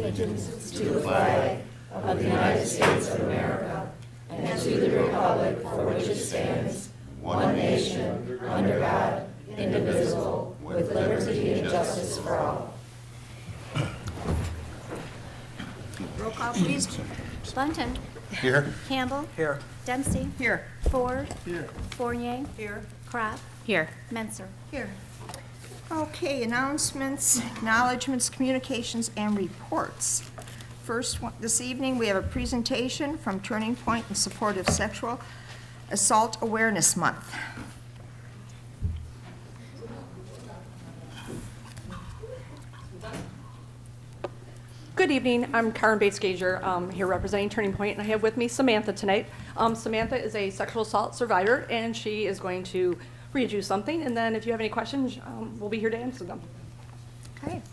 allegiance to the flag of the United States of America and to the republic for which it stands, one nation, under God, indivisible, with liberty and justice for all. Roll call, please. Bunton. Here. Campbell. Here. Dempsey. Here. Ford. Here. Fournier. Here. Crop. Here. Menser. Here. Okay, announcements, acknowledgements, communications, and reports. First one, this evening, we have a presentation from Turning Point in support of Sexual Assault Awareness Month. Good evening. I'm Karen Bates-Gager, here representing Turning Point, and I have with me Samantha tonight. Samantha is a sexual assault survivor, and she is going to read you something, and then if you have any questions, we'll be here to answer them. Okay.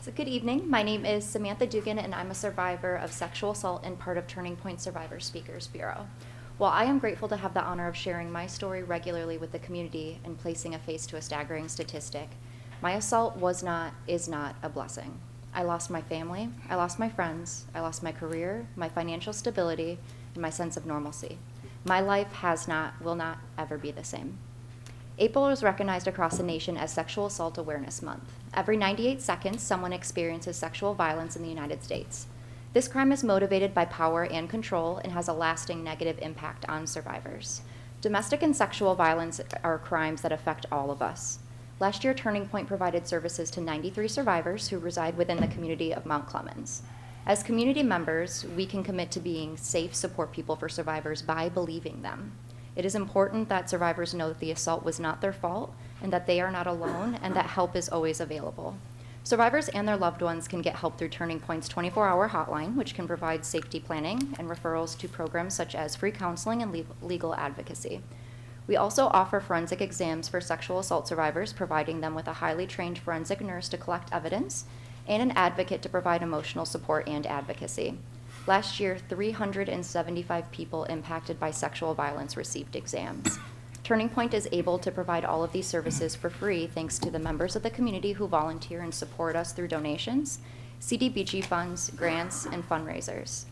So good evening. My name is Samantha Dugan, and I'm a survivor of sexual assault and part of Turning Point Survivor Speakers Bureau. While I am grateful to have the honor of sharing my story regularly with the community and placing a face to a staggering statistic, my assault is not a blessing. I lost my family, I lost my friends, I lost my career, my financial stability, and my sense of normalcy. My life will not ever be the same. April is recognized across the nation as Sexual Assault Awareness Month. Every 98 seconds, someone experiences sexual violence in the United States. This crime is motivated by power and control and has a lasting negative impact on survivors. Domestic and sexual violence are crimes that affect all of us. Last year, Turning Point provided services to 93 survivors who reside within the community of Mount Clemens. As community members, we can commit to being safe support people for survivors by believing them. It is important that survivors know that the assault was not their fault and that they are not alone and that help is always available. Survivors and their loved ones can get help through Turning Point's 24-hour hotline, which can provide safety planning and referrals to programs such as free counseling and legal advocacy. We also offer forensic exams for sexual assault survivors, providing them with a highly trained forensic nurse to collect evidence and an advocate to provide emotional support and advocacy. Last year, 375 people impacted by sexual violence received exams. Turning Point is able to provide all of these services for free thanks to the members of the community who volunteer and support us through donations, CDBG funds, grants, and fundraisers.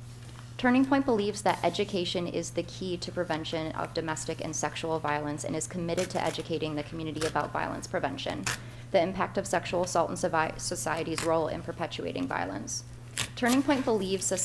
Turning Point believes that education is the key to prevention of domestic and sexual violence and is committed to educating the community about violence prevention, the impact of sexual assault and society's role in perpetuating violence. Turning Point believes that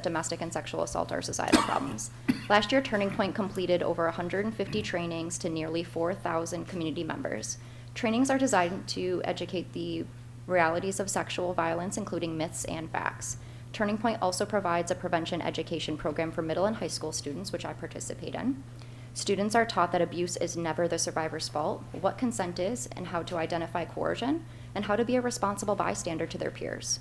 domestic and sexual assault are societal problems. Last year, Turning Point completed over 150 trainings to nearly 4,000 community members. Trainings are designed to educate the realities of sexual violence, including myths and facts. Turning Point also provides a prevention education program for middle and high school students, which I participate in. Students are taught that abuse is never the survivor's fault, what consent is, and how to identify coercion, and how to be a responsible bystander to their peers.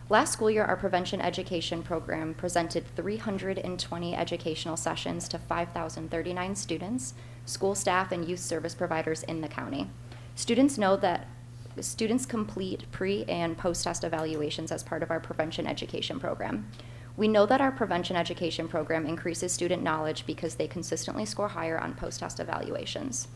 Last school year, our prevention education program presented 320 educational sessions to 5,039 students, school staff, and youth service providers in the county. Students complete pre- and post-test evaluations as part of our prevention education program. We know that our prevention education program increases student knowledge because they consistently score higher on post-test evaluations.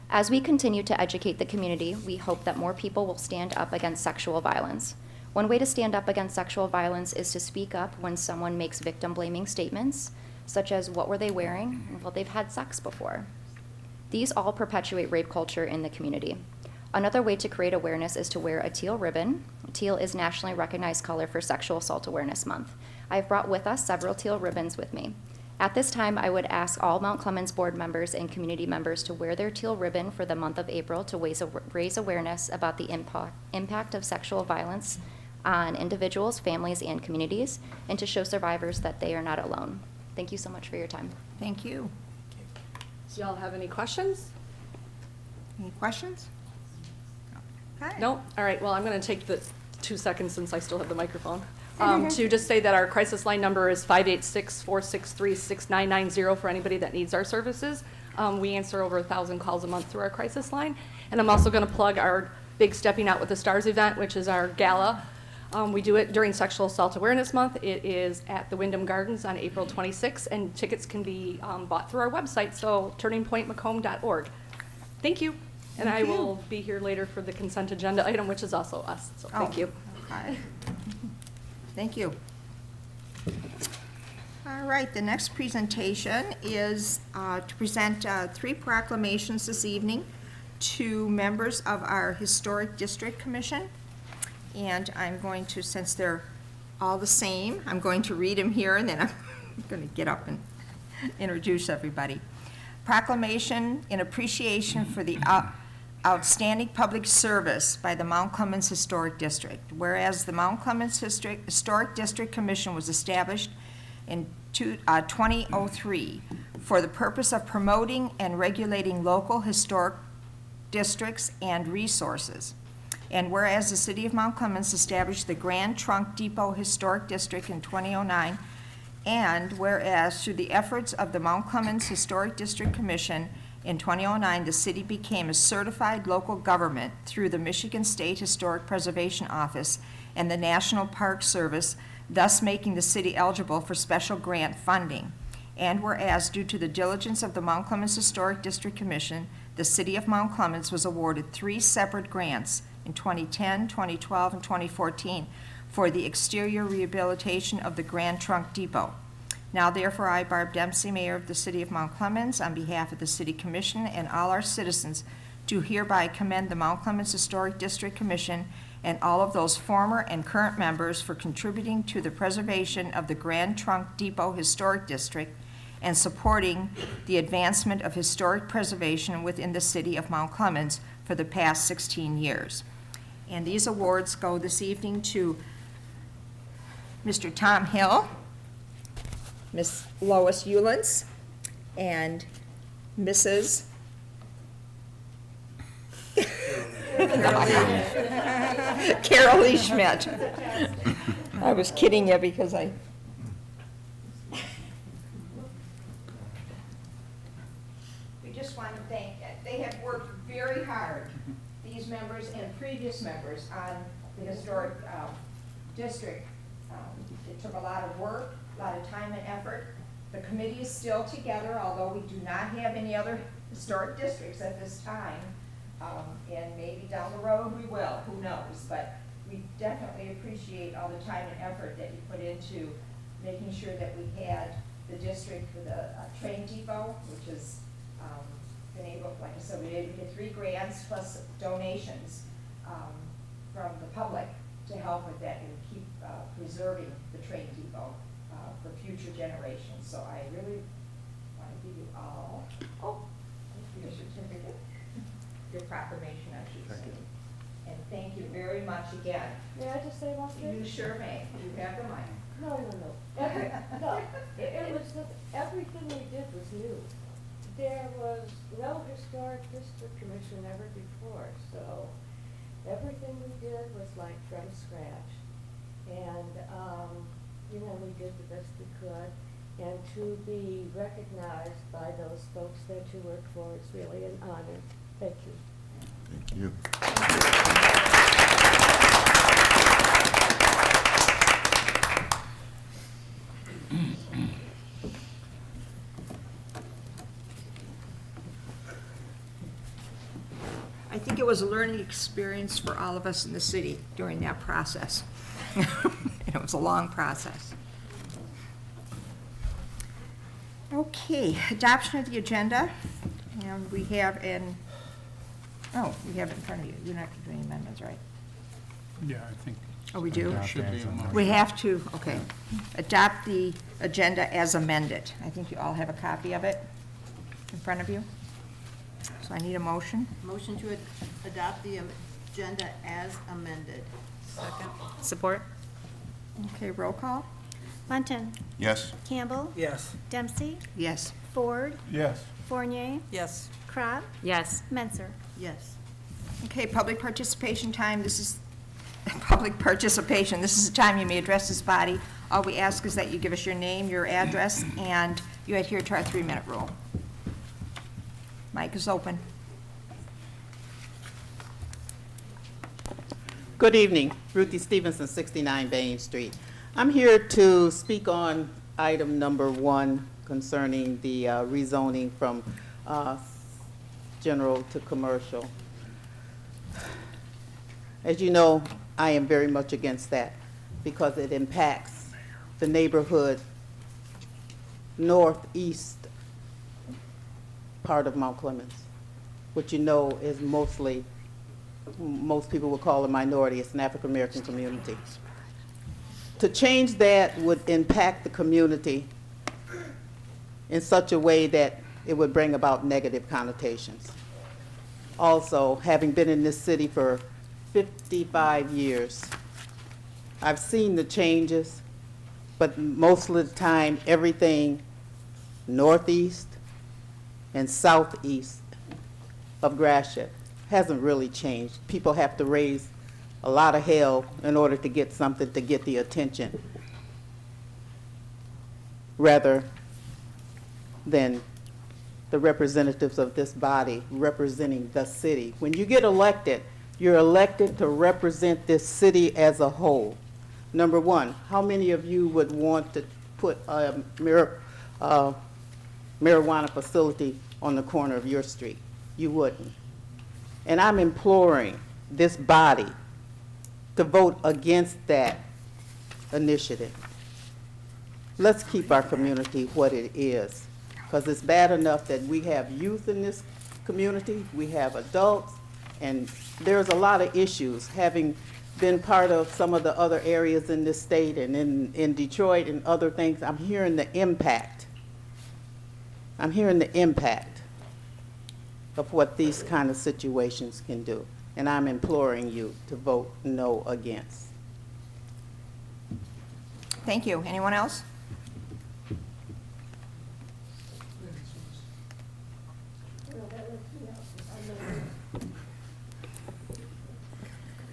As we continue to educate the community, we hope that more people will stand up against sexual violence. One way to stand up against sexual violence is to speak up when someone makes victim-blaming statements, such as what were they wearing? Well, they've had sex before. These all perpetuate rape culture in the community. Another way to create awareness is to wear a teal ribbon. Teal is nationally recognized color for Sexual Assault Awareness Month. I've brought with us several teal ribbons with me. At this time, I would ask all Mount Clemens board members and community members to wear their teal ribbon for the month of April to raise awareness about the impact of sexual violence on individuals, families, and communities, and to show survivors that they are not alone. Thank you so much for your time. Thank you. Do y'all have any questions? Any questions? Okay. No? All right, well, I'm going to take the 2 seconds since I still have the microphone to just say that our crisis line number is 586-463-6990 for anybody that needs our services. We answer over 1,000 calls a month through our crisis line. And I'm also going to plug our big Stepping Out with the Stars event, which is our gala. We do it during Sexual Assault Awareness Month. It is at the Wyndham Gardens on April 26th, and tickets can be bought through our website, so turningpointmacomb.org. Thank you. And I will be here later for the consent agenda item, which is also us, so thank you. Okay. Thank you. All right, the next presentation is to present 3 proclamations this evening to members of our Historic District Commission. And I'm going to, since they're all the same, I'm going to read them here, and then I'm going to get up and introduce everybody. Proclamation in appreciation for the outstanding public service by the Mount Clemens Historic District. Whereas the Mount Clemens Historic District Commission was established in 2003 for the purpose of promoting and regulating local historic districts and resources. And whereas the City of Mount Clemens established the Grand Trunk Depot Historic District in 2009, and whereas through the efforts of the Mount Clemens Historic District Commission in 2009, the city became a certified local government through the Michigan State Historic Preservation Office and the National Park Service, thus making the city eligible for special grant funding. And whereas due to the diligence of the Mount Clemens Historic District Commission, the City of Mount Clemens was awarded 3 separate grants in 2010, 2012, and 2014 for the exterior rehabilitation of the Grand Trunk Depot. Now therefore, I, Barb Dempsey, Mayor of the City of Mount Clemens, on behalf of the City Commission and all our citizens, do hereby commend the Mount Clemens Historic District Commission and all of those former and current members for contributing to the preservation of the Grand Trunk Depot Historic District and supporting the advancement of historic preservation within the City of Mount Clemens for the past 16 years. And these awards go this evening to Mr. Tom Hill, Miss Lois Eulens, and Mrs. Carol Lee Schmidt. I was kidding you because we just want to thank, they have worked very hard, these members and previous members, on the historic district. It took a lot of work, a lot of time and effort. The committee is still together, although we do not have any other historic districts at this time. And maybe down the road we will, who knows. But we definitely appreciate all the time and effort that you put into making sure that we had the district for the train depot, which has been able, like I said, we did get 3 grants plus donations from the public to help with that and keep preserving the train depot for future generations. So I really want to give you all, your certificate, your proclamation, I should say. And thank you very much again. May I just say one thing? You sure may. You have the mic. No. It was just, everything we did was new. There was no historic district commission ever before, so everything we did was like from scratch. And, we did the best we could. And to be recognized by those folks that you work for is really an honor. Thank you. Thank you. I think it was a learning experience for all of us in the city during that process. And it was a long process. Okay, adoption of the agenda. And we have we have it in front of you. You're not going to do any amendments, right? Yeah, I think. Oh, we do? Should be a motion. We have to, okay. Adopt the agenda as amended. I think you all have a copy of it in front of you. So I need a motion. Motion to adopt the agenda as amended. Second. Support. Okay, roll call? Munton. Yes. Campbell. Yes. Dempsey. Yes. Ford. Yes. Fournier. Yes. Crop. Yes. Menser. Yes. Okay, public participation time. This is public participation. This is the time you may address this body. All we ask is that you give us your name, your address, and you adhere to our 3-minute rule. Mic is open. Good evening, Ruthie Stevenson, 69 Bain Street. I'm here to speak on item number 1 concerning the rezoning from general to commercial. As you know, I am very much against that because it impacts the neighborhood northeast part of Mount Clemens, which you know is mostly, most people would call a minority. It's an African American community. To change that would impact the community in such a way that it would bring about negative connotations. Also, having been in this city for 55 years, I've seen the changes, but most of the time, everything northeast and southeast of Gratiot hasn't really changed. People have to raise a lot of hell in order to get something to get the attention, rather than the representatives of this body representing the city. When you get elected, you're elected to represent this city as a whole. Number one, how many of you would want to put a marijuana facility on the corner of your street? You wouldn't. And I'm imploring this body to vote against that initiative. Let's keep our community what it is, because it's bad enough that we have youth in this community, we have adults, and there's a lot of issues. Having been part of some of the other areas in this state and in Detroit and other things, I'm hearing the impact. I'm hearing the impact of what these kind of situations can do. And I'm imploring you to vote no against. Thank you. Anyone else?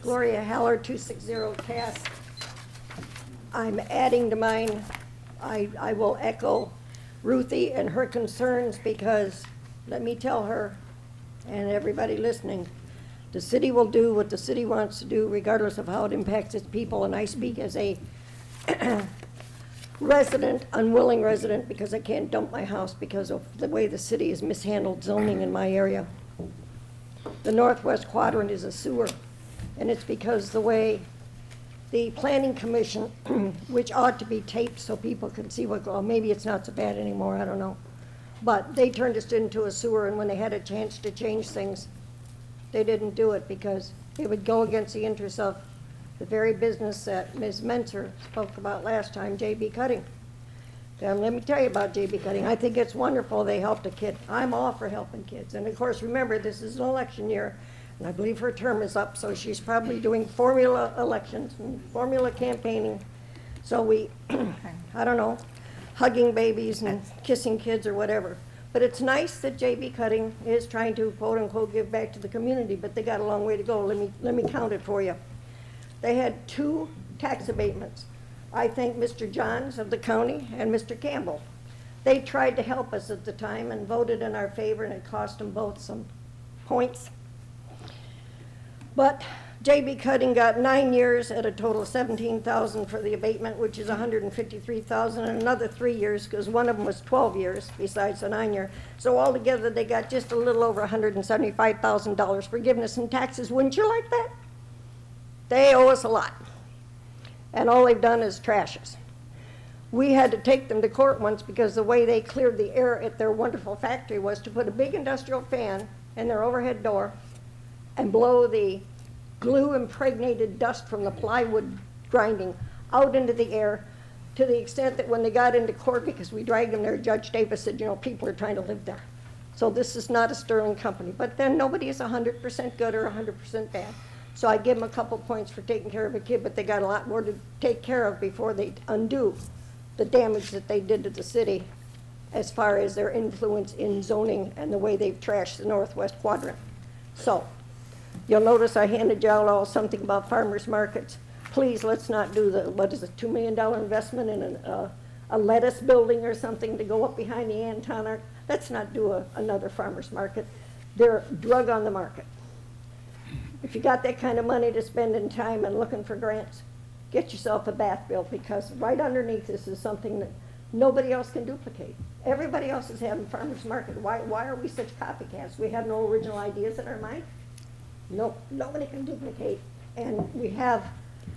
Gloria Heller, 260 Cass. I'm adding to mine. I will echo Ruthie and her concerns because, let me tell her and everybody listening, the city will do what the city wants to do regardless of how it impacts its people. And I speak as a resident, unwilling resident, because I can't dump my house because of the way the city has mishandled zoning in my area. The northwest quadrant is a sewer. And it's because the way the planning commission, which ought to be taped so people can see what, well, maybe it's not so bad anymore, I don't know. But they turned us into a sewer, and when they had a chance to change things, they didn't do it because it would go against the interests of the very business that Ms. Menser spoke about last time, J.B. Cutting. And let me tell you about J.B. Cutting. I think it's wonderful they helped a kid. I'm all for helping kids. And of course, remember, this is an election year. And I believe her term is up, so she's probably doing formula elections and formula campaigning. So we, I don't know, hugging babies and kissing kids or whatever. But it's nice that J.B. Cutting is trying to, quote unquote, give back to the community, but they got a long way to go. Let me count it for you. They had 2 tax abatements. I thank Mr. Johns of the county and Mr. Campbell. They tried to help us at the time and voted in our favor, and it cost them both some points. But J.B. Cutting got 9 years at a total of $17,000 for the abatement, which is $153,000, and another 3 years because one of them was 12 years besides the 9-year. So altogether, they got just a little over $175,000 forgiveness in taxes. Wouldn't you like that? They owe us a lot, and all they've done is trash us. We had to take them to court once because the way they cleared the air at their wonderful factory was to put a big industrial fan in their overhead door and blow the glue-impregnated dust from the plywood grinding out into the air to the extent that when they got into court, because we dragged them there, Judge Davis said, you know, people are trying to live there. So this is not a sterling company. But then nobody is 100% good or 100% bad. So I give them a couple points for taking care of a kid, but they got a lot more to take care of before they undo the damage that they did to the city as far as their influence in zoning and the way they've trashed the northwest quadrant. So you'll notice I handed y'all all something about farmers markets. Please, let's not do the, what is it, $2 million investment in a lettuce building or something to go up behind the Anton Arc. Let's not do another farmers market. They're drug on the market. If you got that kind of money to spend in time and looking for grants, get yourself a bath bill, because right underneath this is something that nobody else can duplicate. Everybody else is having farmers market. Why are we such copycats? We have no original ideas in our mind? Nope, nobody can duplicate And we have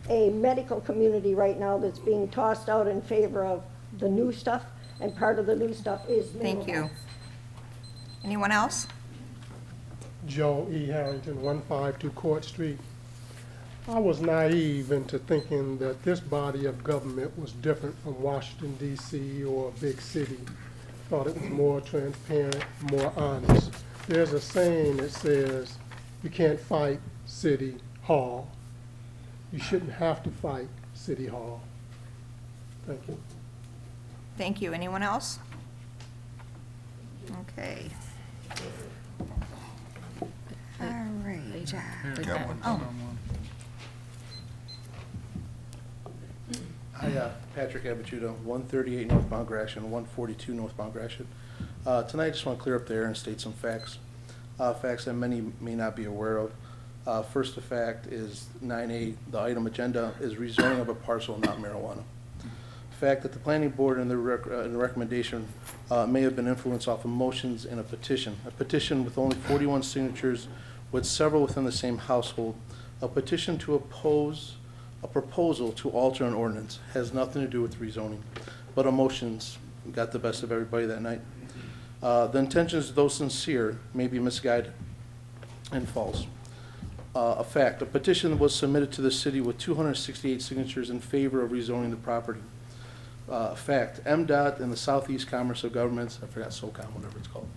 a medical community right now that's being tossed out in favor of the new stuff, and part of the new stuff is Thank mineral. you. Anyone else? Joe E. Harrington, 152 Court Street. I was naive into thinking that this body of government was different from Washington, D.C. or a big city. Thought it was more transparent, more honest. There's a saying that says, you can't fight City Hall. You shouldn't have to fight City Hall. Thank you. Thank you. Anyone else? Okay. All right. Got one. Oh, Hi, Patrick Abichuda, 138 northbound Gratiot, 142 northbound Gratiot. Tonight, I just want to clear up the air and state some facts, facts that many may not be aware of. First, the fact is 9A, the item agenda, is rezoning of a parcel, not marijuana. Fact that the planning board in the recommendation may have been influenced off of motions in a petition with only 41 signatures, with several within the same household. A petition to oppose a proposal to alter an ordinance has nothing to do with rezoning, but emotions got the best of everybody that night. The intentions, though sincere, may be misguided and false. A fact, a petition was submitted to the city with 268 signatures in favor of rezoning the property. Fact, MDOT and the Southeast Commerce Governments, I forgot SOCOM, whatever it's called,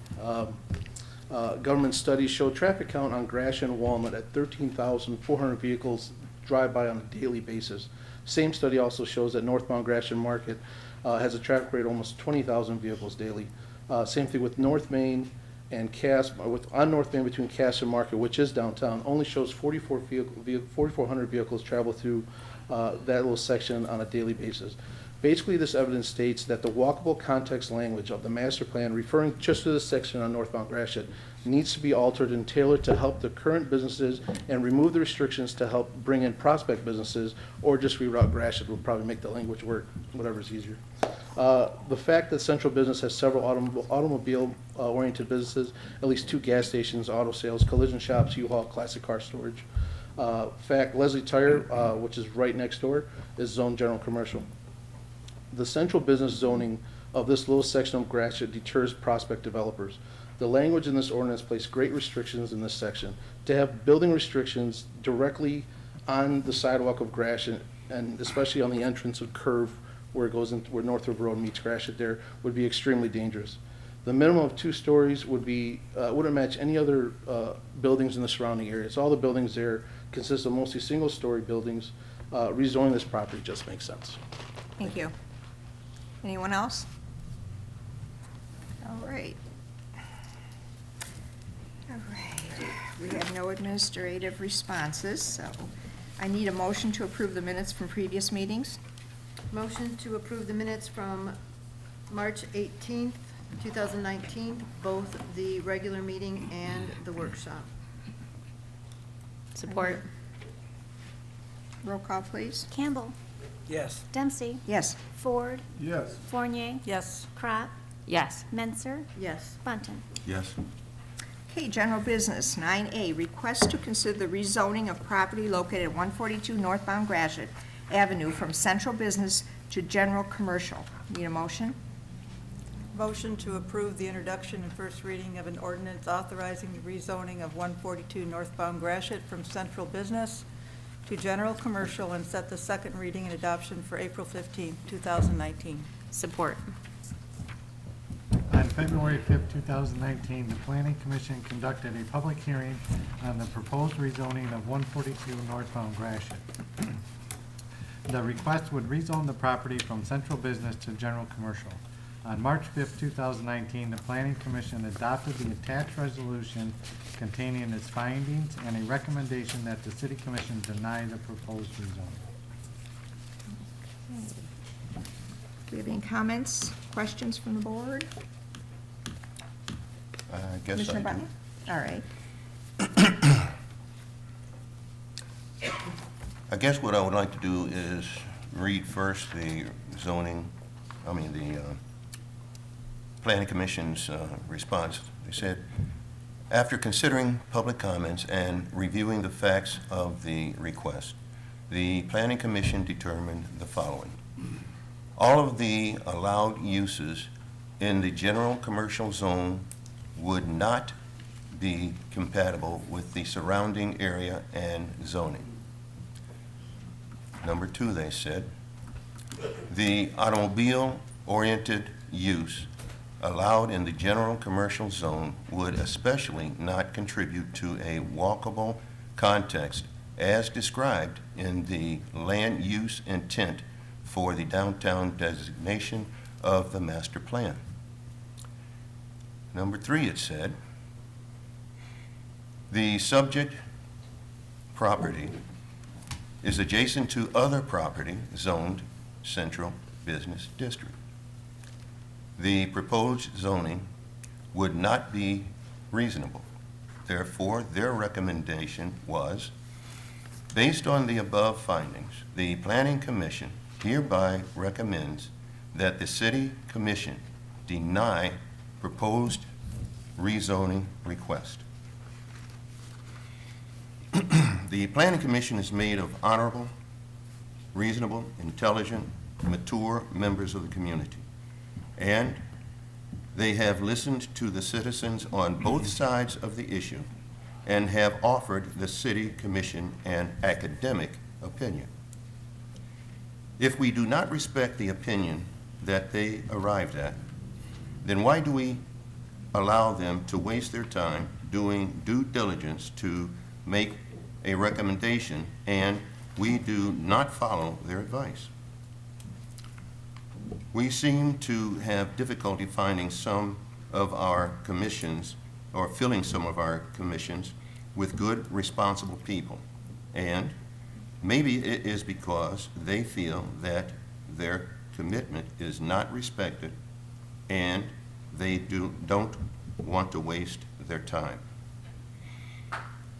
government studies show traffic count on Gratiot and Walnut at 13,400 vehicles drive by on a daily basis. Same study also shows that northbound Gratiot Market has a traffic rate of almost 20,000 vehicles daily. Same thing with North Main and Cass, on North Main between Cass and Market, which is downtown, only shows 4,400 vehicles travel through that little section on a daily basis. Basically, this evidence states that the walkable context language of the master plan, referring just to this section on northbound Gratiot, needs to be altered and tailored to help the current businesses and remove the restrictions to help bring in prospect businesses, or just reroute Gratiot will probably make the language work, whatever's easier. The fact that Central Business has several automobile-oriented businesses, at least 2 gas stations, auto sales, collision shops, U-Haul, classic car storage. Fact, Leslie Tire, which is right next door, is zoned general commercial. The central business zoning of this little section of Gratiot deters prospect developers. The language in this ordinance places great restrictions in this section. To have building restrictions directly on the sidewalk of Gratiot, and especially on the entrance of curve where it goes in, where North River Road meets Gratiot there, would be extremely dangerous. The minimum of 2 stories would be wouldn't match any other buildings in the surrounding areas. All the buildings there consist of mostly single-story buildings. Rezoning this property just makes sense. thank you. Anyone else? All right. All right. We have no administrative responses, so I need a motion to approve the minutes from previous meetings. Motion to approve the minutes from March 18th, 2019, both the regular meeting and the workshop. Support. Roll call, please. Campbell. Yes. Dempsey. Yes. Ford. Yes. Fournier. Yes. Crott. Yes. Menser. Yes. Bunting. Yes. Okay, general business, 9A, request to consider the rezoning of property located at 142 northbound Gratiot Avenue from central business to general commercial. Need a motion? Motion to approve the introduction and first reading of an ordinance authorizing the rezoning of 142 northbound Gratiot from central business to general commercial, and set the second reading and adoption for April 15th, 2019. Support. On February 5th, 2019, the Planning Commission conducted a public hearing on the proposed rezoning of 142 northbound Gratiot. The request would rezone the property from central business to general commercial. On March 5th, 2019, the Planning Commission adopted the attached resolution containing its findings and a recommendation that the City Commission deny the proposed rezoning. Do we have any comments, questions from the board? I guess I Commissioner do. Button? All right. I guess what I would like to do is read first the Planning Commission's response. They said, After considering public comments and reviewing the facts of the request, the Planning Commission determined the following. All of the allowed uses in the general commercial zone would not be compatible with the surrounding area and zoning. Number two, they said, the automobile-oriented use allowed in the general commercial zone would especially not contribute to a walkable context as described in the land use intent for the downtown designation of the master plan. Number three, it said, the subject property is adjacent to other property zoned central business district. The proposed zoning would not be reasonable. Therefore, their recommendation was, based on the above findings, the Planning Commission hereby recommends that the City Commission deny proposed rezoning request. The Planning Commission is made of honorable, reasonable, intelligent, mature members of the community. And they have listened to the citizens on both sides of the issue and have offered the City Commission an academic opinion. If we do not respect the opinion that they arrived at, then why do we allow them to waste their time doing due diligence to make a recommendation and we do not follow their advice? We seem to have difficulty finding some of our commissions or filling some of our commissions with good, responsible people. And maybe it is because they feel that their commitment is not respected and they don't want to waste their time.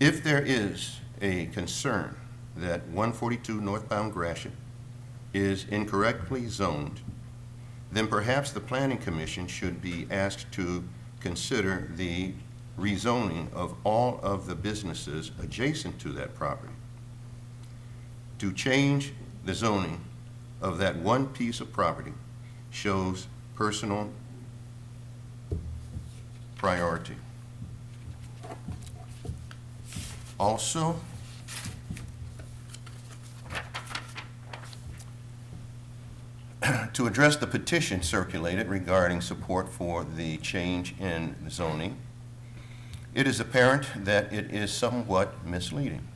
If there is a concern that 142 northbound Gratiot is incorrectly zoned, then perhaps the Planning Commission should be asked to consider the rezoning of all of the businesses adjacent to that property. To change the zoning of that one piece of property shows personal priority. Also, to address the petition circulated regarding support for the change in zoning, it is apparent that it is somewhat misleading.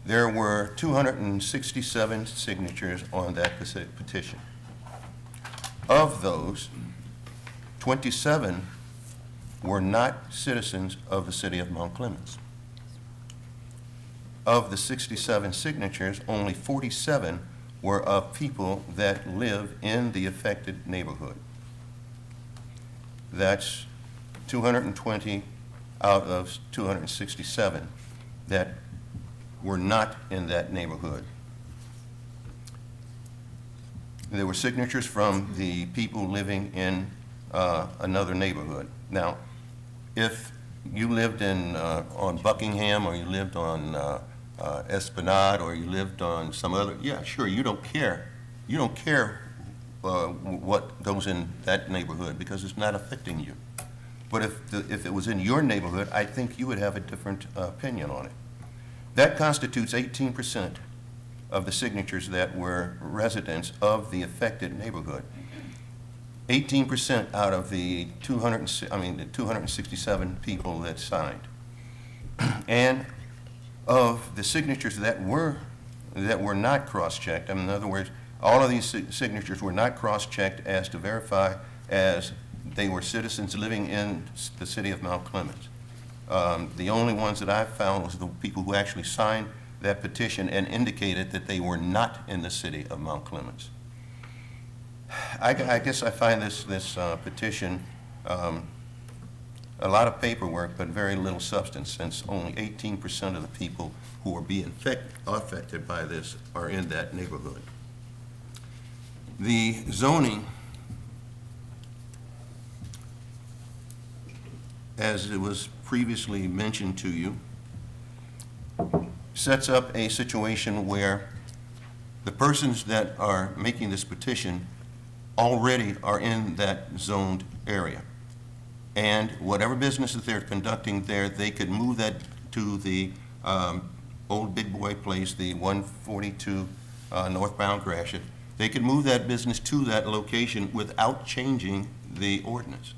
There were 267 signatures on that petition. Of those, 27 were not citizens of the city of Mount Clemens. Of the 67 signatures, only 47 were of people that live in the affected neighborhood. That's 220 out of 267 that were not in that neighborhood. There were signatures from the people living in another neighborhood. Now, if you lived in on Buckingham, or you lived on Esplanade, or you lived on some other, yeah, sure, you don't care. You don't care what goes in that neighborhood because it's not affecting you. But if it was in your neighborhood, I think you would have a different opinion on it. That constitutes 18% of the signatures that were residents of the affected neighborhood. 18% out of the 267 people that signed. And of the signatures that were not cross-checked, in other words, all of these signatures were not cross-checked as to verify as they were citizens living in the city of Mount Clemens. The only ones that I found was the people who actually signed that petition and indicated that they were not in the city of Mount Clemens. I guess I find this petition a lot of paperwork, but very little substance, since only 18% of the people who are being affected by this are in that neighborhood. The zoning, as it was previously mentioned to you, sets up a situation where the persons that are making this petition already are in that zoned area. And whatever business that they're conducting there, they could move that to the old Big Boy place, the 142 northbound Gratiot. They could move that business to that location without changing the ordinance.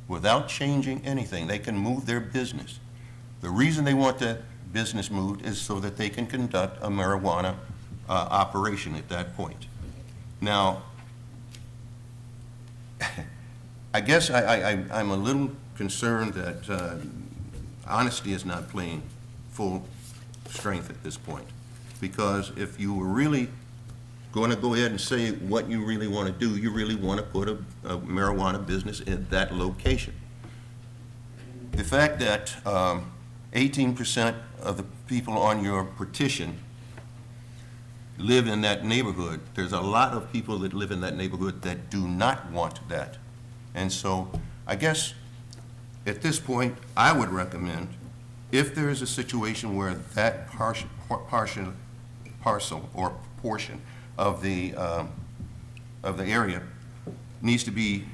Without changing anything, they can move their business. The reason they want that business moved is so that they can conduct a marijuana operation at that point. Now, I guess I'm a little concerned that honesty is not playing full strength at this point. Because if you were really going to go ahead and say what you really want to do, you really want to put a marijuana business in that location. The fact that 18% of the people on your petition live in that neighborhood, there's a lot of people that live in that neighborhood that do not want that. And so I guess at this point, I would recommend, if there is a situation where that parcel or portion of the area needs to be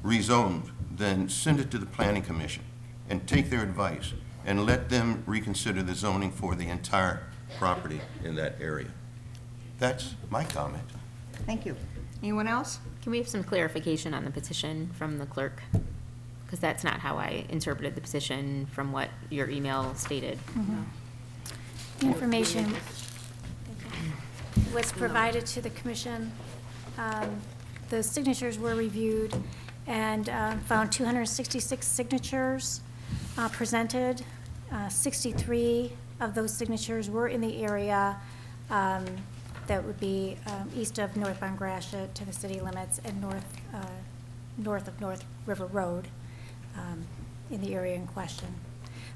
rezoned, then send it to the Planning Commission and take their advice and let them reconsider the zoning for the entire property in that area. That's my comment. Thank you. Anyone else? Can we have some clarification on the petition from the clerk? Because that's not how I interpreted the petition from what your email stated. The information was provided to the commission. The signatures were reviewed and found 266 signatures presented. 63 of those signatures were in the area that would be east of northbound Gratiot to the city limits and north of North River Road in the area in question.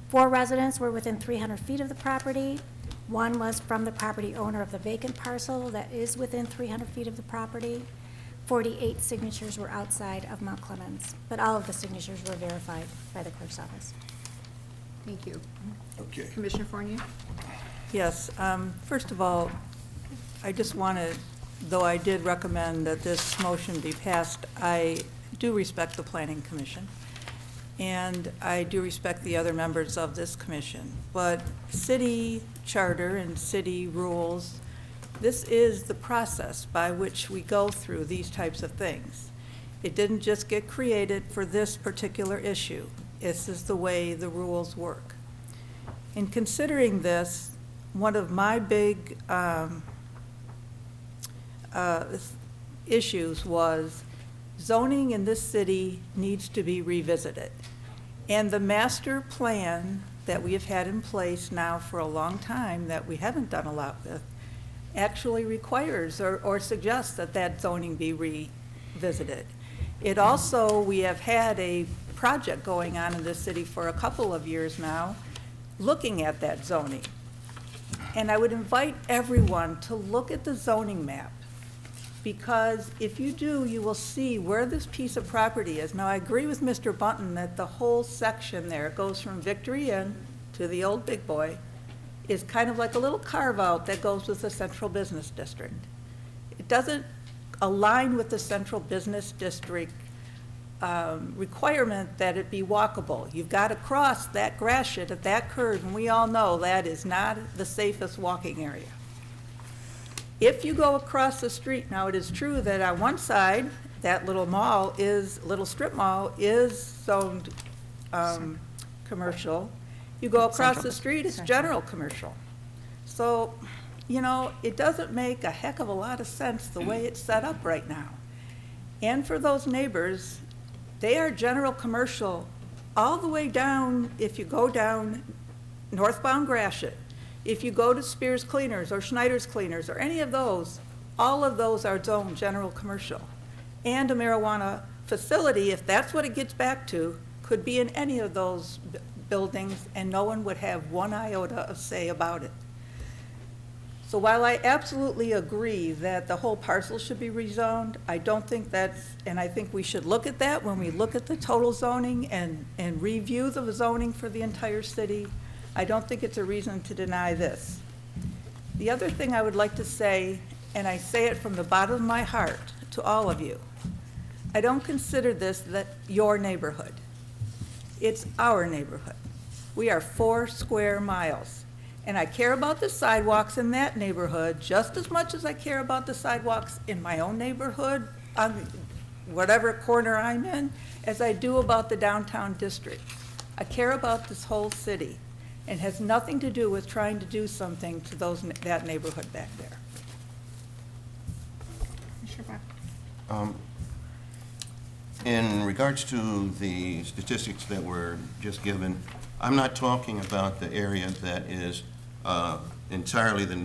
4 residents were within 300 feet of the property. 1 was from the property owner of the vacant parcel that is within 300 feet of the property. 48 signatures were outside of Mount Clemens, but all of the signatures were verified by the clerk's office. Thank you. Okay. Commissioner Fournier? Yes, first of all, I just want to, though I did recommend that this motion be passed, I do respect the Planning Commission, and I do respect the other members of this commission. But city charter and city rules, this is the process by which we go through these types of things. It didn't just get created for this particular issue. This is the way the rules work. In considering this, one of my big issues was zoning in this city needs to be revisited. And the master plan that we have had in place now for a long time that we haven't done a lot with actually requires or suggests that that zoning be revisited. It also, we have had a project going on in this city for a couple of years now looking at that zoning. And I would invite everyone to look at the zoning map, because if you do, you will see where this piece of property is. Now, I agree with Mr. Bunton that the whole section there goes from Victory Inn to the old Big Boy is kind of like a little carve-out that goes with the central business district. It doesn't align with the central business district requirement that it be walkable. You've got to cross that Gratiot at that curve, and we all know that is not the safest walking area. If you go across the street, now it is true that on one side, that little strip mall is zoned commercial. You go across the street, it's general commercial. So, you know, it doesn't make a heck of a lot of sense the way it's set up right now. And for those neighbors, they are general commercial all the way down, if you go down northbound Gratiot, if you go to Spears Cleaners or Schneider's Cleaners or any of those, all of those are zoned general commercial. And a marijuana facility, if that's what it gets back to, could be in any of those buildings and no one would have one iota of say about it. So while I absolutely agree that the whole parcel should be rezoned, I don't think that's, and I think we should look at that when we look at the total zoning and review the zoning for the entire city. I don't think it's a reason to deny this. The other thing I would like to say, and I say it from the bottom of my heart to all of you, I don't consider this your neighborhood. It's our neighborhood. We are 4 square miles. And I care about the sidewalks in that neighborhood just as much as I care about the sidewalks in my own neighborhood, on whatever corner I'm in, as I do about the downtown district. I care about this whole city, and has nothing to do with trying to do something to that neighborhood back there. In regards to the statistics that were just given, I'm not talking about the area that is entirely the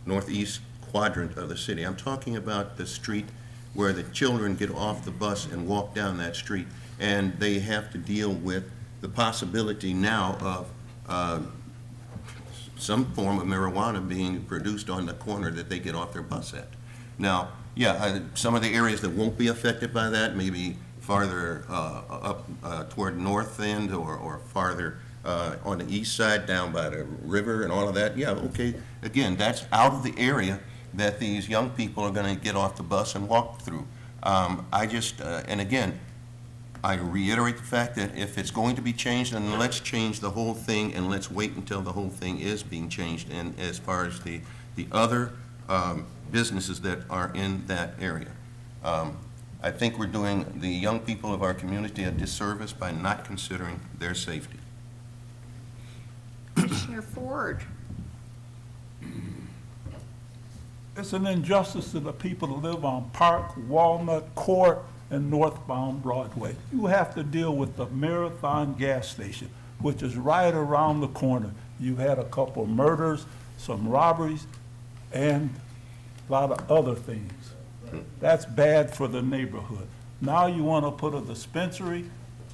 northeast quadrant of the city. I'm talking about the street where the children get off the bus and walk down that street, and they have to deal with the possibility now of some form of marijuana being produced on the corner that they get off their bus at. Now, yeah, some of the areas that won't be affected by that, maybe farther up toward North End or farther on the east side down by the river and all of that, yeah, okay. Again, that's out of the area that these young people are going to get off the bus and walk through. And again, I reiterate the fact that if it's going to be changed, then let's change the whole thing, and let's wait until the whole thing is being changed. And as far as the other businesses that are in that area, I think we're doing the young people of our community a disservice by not considering their safety. Commissioner Ford. It's an injustice to the people that live on Park, Walnut, Court, and northbound Broadway. You have to deal with the Marathon gas station, which is right around the corner. You had a couple of murders, some robberies, and a lot of other things. That's bad for the neighborhood. Now you want to put a dispensary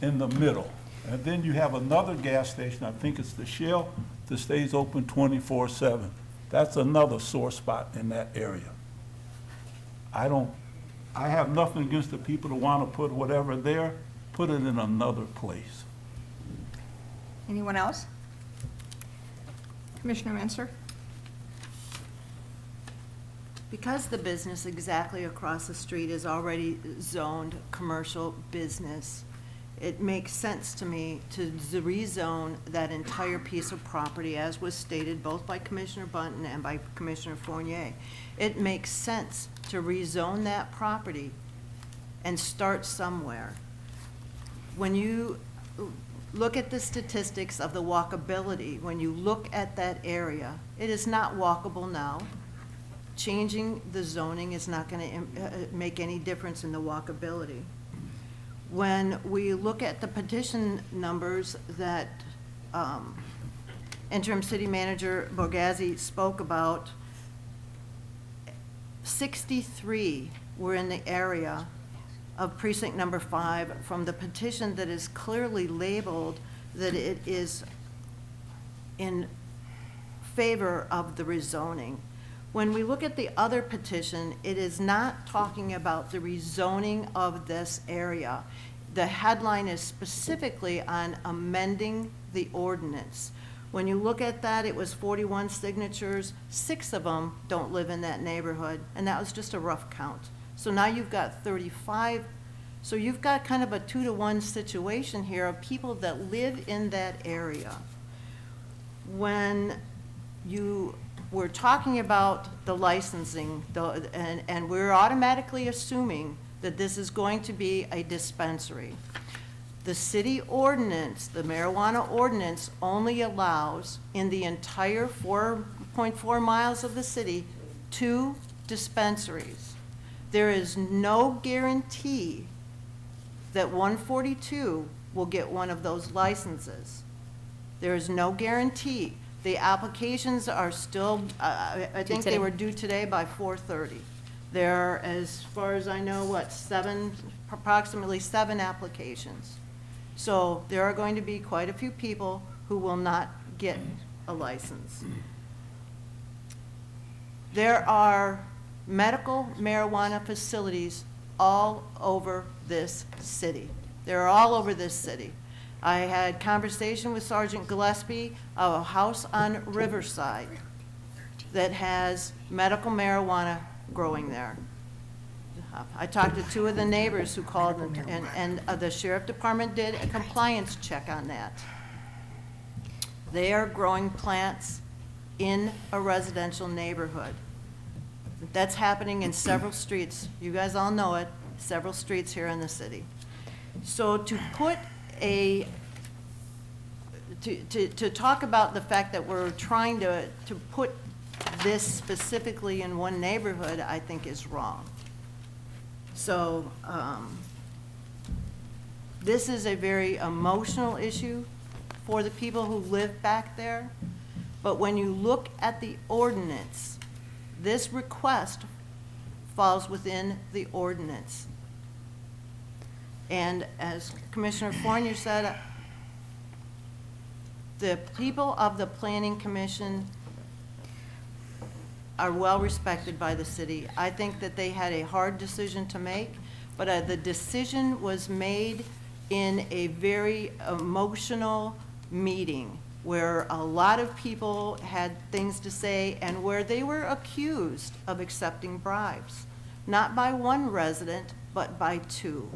in the middle. And then you have another gas station, I think it's the Shell, that stays open 24/7. That's another sore spot in that area. I have nothing against the people that want to put whatever there, put it in another place. Anyone else? Commissioner Menser? Because the business exactly across the street is already zoned commercial business, it makes sense to me to rezone that entire piece of property, as was stated both by Commissioner Bunton and by Commissioner Fournier. It makes sense to rezone that property and start somewhere. When you look at the statistics of the walkability, when you look at that area, it is not walkable now. Changing the zoning is not going to make any difference in the walkability. When we look at the petition numbers that Interim City Manager Borghese spoke about, 63 were in the area of precinct number 5 from the petition that is clearly labeled that it is in favor of the rezoning. When we look at the other petition, it is not talking about the rezoning of this area. The headline is specifically on amending the ordinance. When you look at that, it was 41 signatures. 6 of them don't live in that neighborhood, and that was just a rough count. So now you've got 35. So you've got kind of a 2-to-1 situation here of people that live in that area. When you were talking about the licensing, and we're automatically assuming that this is going to be a dispensary. The city ordinance, the marijuana ordinance, only allows in the entire 4.4 miles of the city 2 dispensaries. There is no guarantee that 142 will get one of those licenses. There is no guarantee. The applications are still, I think they were due today by 4:30. There are, as far as I know, approximately 7 applications. So there are going to be quite a few people who will not get a license. There are medical marijuana facilities all over this city. They're all over this city. I had conversation with Sergeant Gillespie of a house on Riverside that has medical marijuana growing there. I talked to two of the neighbors who called, and the sheriff department did a compliance check on that. They are growing plants in a residential neighborhood. That's happening in several streets. You guys all know it, several streets here in the city. So to put to talk about the fact that we're trying to put this specifically in one neighborhood, I think is wrong. So this is a very emotional issue for the people who live back there. But when you look at the ordinance, this request falls within the ordinance. And as Commissioner Fournier said, the people of the Planning Commission are well respected by the city. I think that they had a hard decision to make, but the decision was made in a very emotional meeting where a lot of people had things to say and where they were accused of accepting bribes, not by one resident, but by two.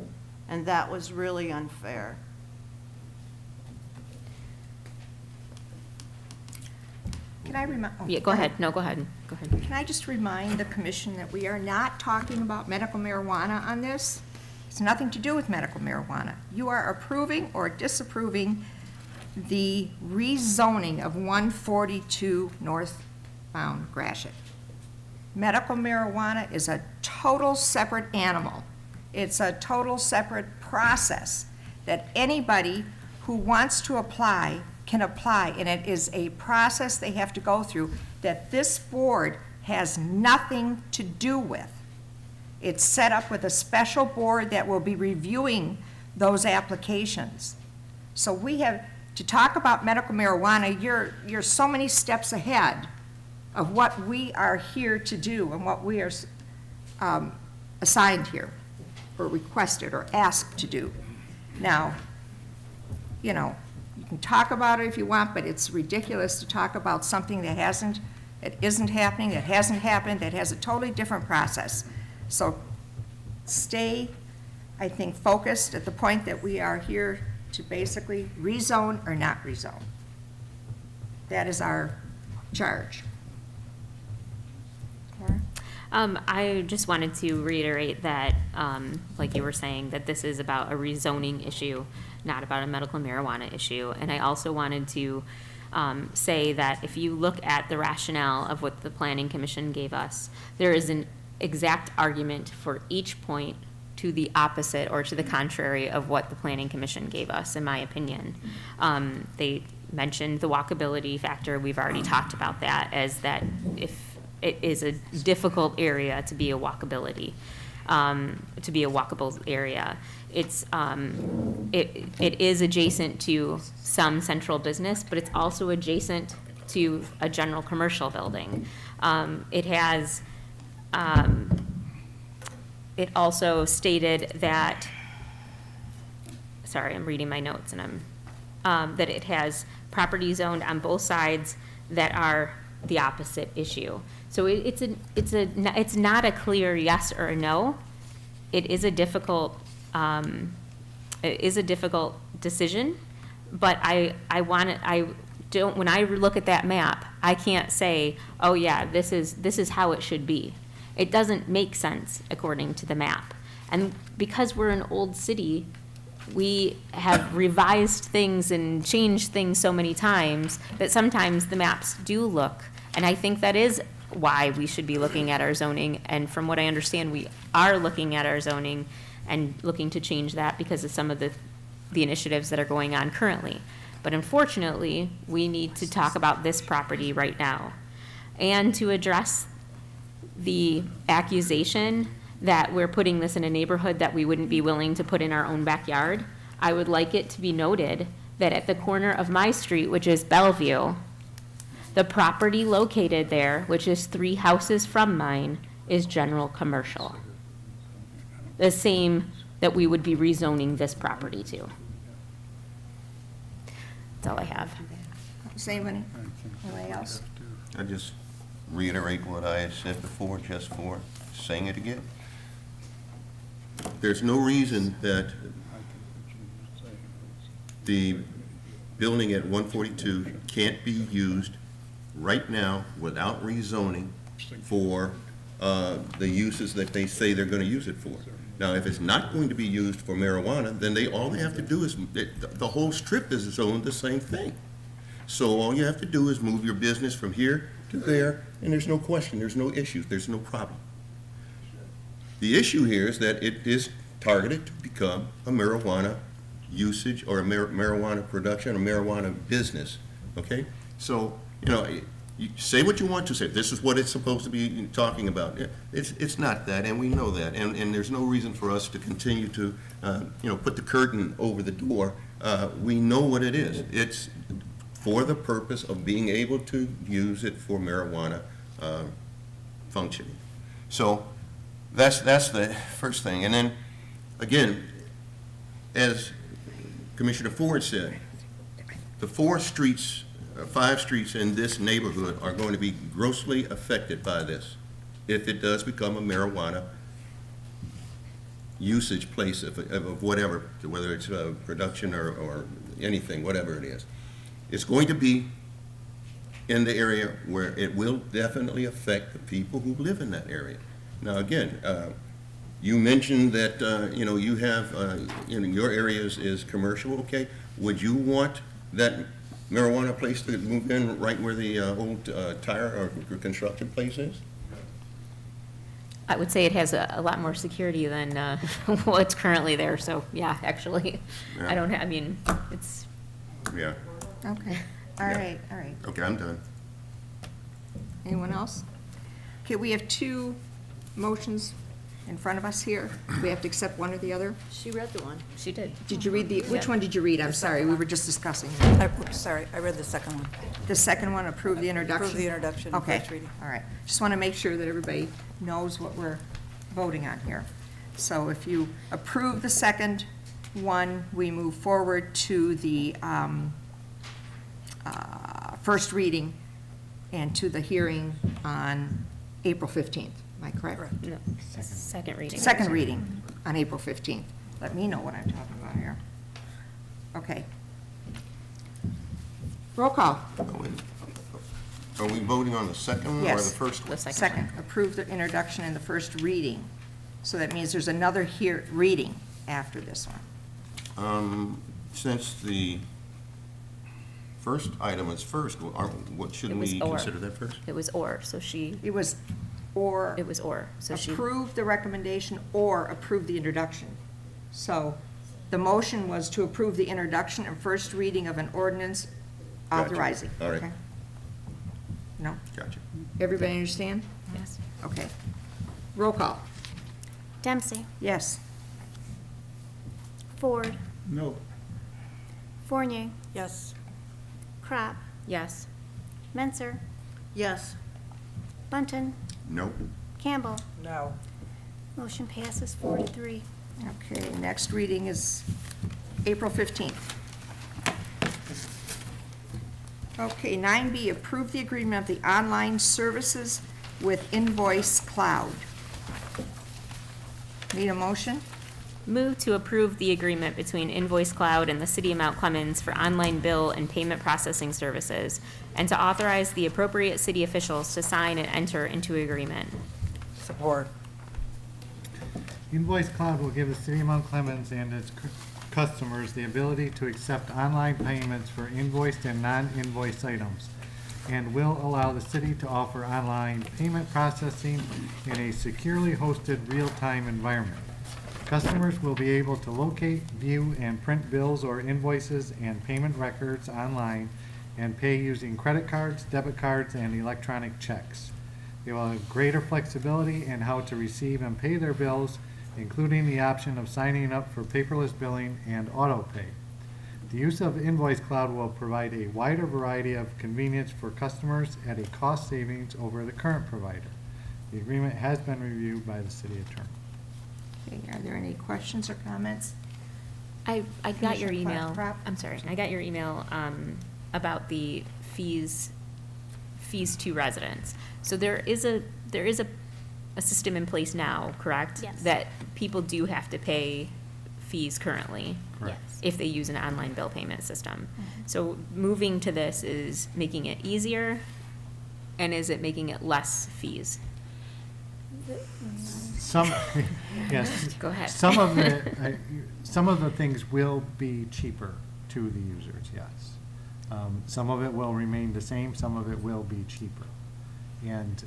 And that was really unfair. Can I remind? Yeah, go ahead. No, go ahead. Go ahead. Can I just remind the commission that we are not talking about medical marijuana on this? It's nothing to do with medical marijuana. You are approving or disapproving the rezoning of 142 northbound Gratiot. Medical marijuana is a total separate animal. It's a total separate process that anybody who wants to apply can apply, and it is a process they have to go through that this board has nothing to do with. It's set up with a special board that will be reviewing those applications. So we have, to talk about medical marijuana, you're so many steps ahead of what we are here to do and what we are assigned here, or requested or asked to do. Now, you know, you can talk about it if you want, but it's ridiculous to talk about something that isn't happening, that hasn't happened, that has a totally different process. So stay, I think, focused at the point that we are here to basically rezone or not rezone. That is our charge. I just wanted to reiterate that, like you were saying, that this is about a rezoning issue, not about a medical marijuana issue. And I also wanted to say that if you look at the rationale of what the Planning Commission gave us, there is an exact argument for each point to the opposite or to the contrary of what the Planning Commission gave us, in my opinion. They mentioned the walkability factor. We've already talked about that, as that if it is a difficult area to be a walkability, to be a walkable area. It's it is adjacent to some central business, but it's also adjacent to a general commercial building. It has. It also stated that. Sorry, I'm reading my notes, and I'm that it has properties owned on both sides that are the opposite issue. So it's not a clear yes or a no. It is a difficult decision, but when I look at that map, I can't say, oh yeah, this is how it should be. It doesn't make sense according to the map. And because we're an old city, we have revised things and changed things so many times that sometimes the maps do look, and I think that is why we should be looking at our zoning. And from what I understand, we are looking at our zoning and looking to change that because of some of the initiatives that are going on currently. But unfortunately, we need to talk about this property right now. And to address the accusation that we're putting this in a neighborhood that we wouldn't be willing to put in our own backyard, I would like it to be noted that at the corner of my street, which is Bellevue, The property located there, which is 3 houses from mine, is general commercial. The same that we would be rezoning this property to. That's all I have. Does anybody else? I just reiterate what I had said before, just for saying it again. There's no reason that the building at 142 can't be used right now without rezoning for the uses that they say they're going to use it for. Now, if it's not going to be used for marijuana, then all they have to do is, the whole strip is zoned the same thing. So all you have to do is move your business from here to there, and there's no question, there's no issues, there's no problem. The issue here is that it is targeted to become a marijuana usage or a marijuana production, a marijuana business, okay? So, you know, you say what you want to say. This is what it's supposed to be talking about. It's not that, and we know that, and there's no reason for us to continue to, you know, put the curtain over the door. We know what it is. It's for the purpose of being able to use it for marijuana functioning. So that's the first thing. And then, again, as Commissioner Ford said, the 5 streets in this neighborhood are going to be grossly affected by this if it does become a marijuana usage place of whatever, whether it's production or anything, whatever it is. It's going to be in the area where it will definitely affect the people who live in that area. Now, again, you mentioned that, you know, you have, you know, your area is commercial, okay? Would you want that marijuana place to move in right where the old tire or construction place is? I would say it has a lot more security than what's currently there, so yeah, actually. Yeah. I don't, I mean, it's. Yeah. Okay, all right, all right. Okay, I'm done. Anyone else? Okay, we have 2 motions in front of us here. We have to accept one or the other. She read the one. She did. Did you read which one did you read? I'm sorry, we were just discussing. Sorry, I read the second one. The second one, approve the introduction? Approve the introduction and Okay, first reading. all right. Just want to make sure that everybody knows what we're voting on here. So if you approve the second one, we move forward to the first reading and to the hearing on April 15th. Am I correct? No, second reading. Second reading on April 15th. Let me know what I'm talking about here. Okay. Roll call. Are we voting on the second one or the Yes. first one? The second. Second, approve the introduction and the first reading. So that means there's another reading after this one. Since the first item is first, shouldn't we consider that first? It was or, so she, It was or so she. approve the recommendation or approve the introduction. So the motion was to approve the introduction and first reading of an ordinance Gotcha. authorizing. All right. Okay. No? Gotcha. Everybody understand? Yes. Okay. Roll call. Dempsey, Yes. Ford, No. Fournier, Yes. Crop, Yes. Menser, Yes. Bunton, Nope. Campbell. No. Motion passes 4-3. Okay, next reading is April 15th. Okay, 9B, approve the agreement of the online services with Invoice Cloud. Need a motion? Move to approve the agreement between Invoice Cloud and the City of Mount Clemens for online bill and payment processing services, and to authorize the appropriate city officials to sign and enter into agreement. Support. Invoice Cloud will give the City of Mount Clemens and its customers the ability to accept online payments for invoiced and non-invoiced items, and will allow the city to offer online payment processing in a securely hosted real-time environment. Customers will be able to locate, view, and print bills or invoices and payment records online and pay using credit cards, debit cards, and electronic checks. They will have greater flexibility in how to receive and pay their bills, including the option of signing up for paperless billing and auto pay. The use of Invoice Cloud will provide a wider variety of convenience for customers at a cost savings over the current provider. The agreement has been reviewed by the city attorney. Okay, are there any questions or comments? I got your Commissioner email. Crop? I'm sorry. I got your email about the fees to residents. So there is a system in place now, correct? Yes. That people do have to pay fees currently. Correct. Yes. If they use an online bill payment system. Mhm. So moving to this is making it easier, and is it making it less fees? Some, yes. Go ahead. Some of the things will be cheaper to the users, yes. Some of it will remain the same, some of it will be cheaper. And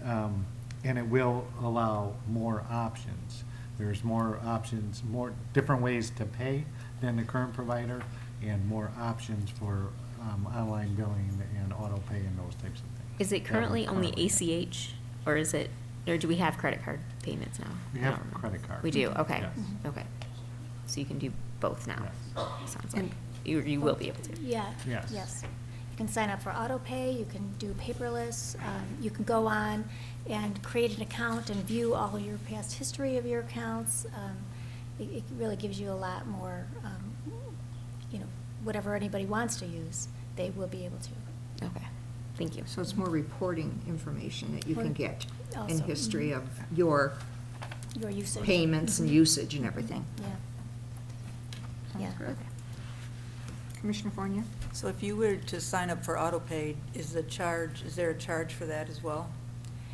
it will allow more options. There's more options, more different ways to pay than the current provider, and more options for online billing and auto pay and those types of things. Is it currently That only we currently ACH, or do we have credit card payments now? We I have don't know. credit card. We do, okay, Yes. okay. So you can do both now, Yes. sounds like. And- You will be able to. Yeah. Yes. Yes. You can sign up for auto pay, you can do paperless, you can go on and create an account and view all your past history of your accounts. It really gives you a lot more, whatever anybody wants to use, they will be able to. Okay, thank you. So it's more reporting information that you can get in Also, history mhm. of your Your usage. payments and Mhm. usage and everything. Yeah. Sounds Yeah. good. Commissioner Fournier? So if you were to sign up for AutoPay, is there a charge for that as well,